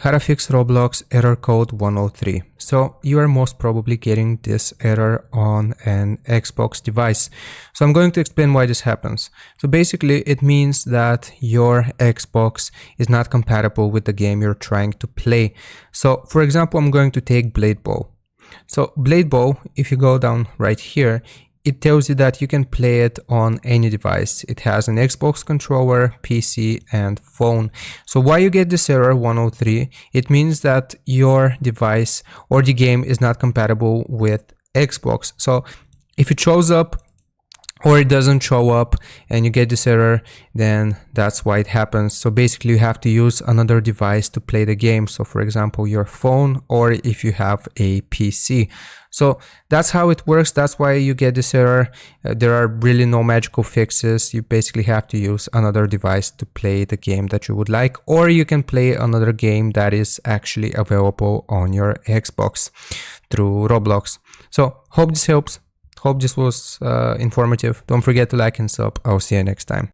How to fix Roblox Error Code 103. So you are most probably getting this error on an Xbox device. So I'm going to explain why this happens. So basically it means that your Xbox is not compatible with the game you're trying to play. So for example, I'm going to take Blade Bow. So Blade Bow, if you go down right here, it tells you that you can play it on any device. It has an Xbox controller, PC, and phone. So why you get this error 103? It means that your device or the game is not compatible with Xbox. So if it shows up or it doesn't show up and you get this error, then that's why it happens. So basically you have to use another device to play the game. So for example, your phone, or if you have a PC. So that's how it works. That's why you get this error. There are really no magical fixes. You basically have to use another device to play the game that you would like, or you can play another game that is actually available on your Xbox through Roblox. So hope this helps. Hope this was informative. Don't forget to like and sub. I'll see you next time.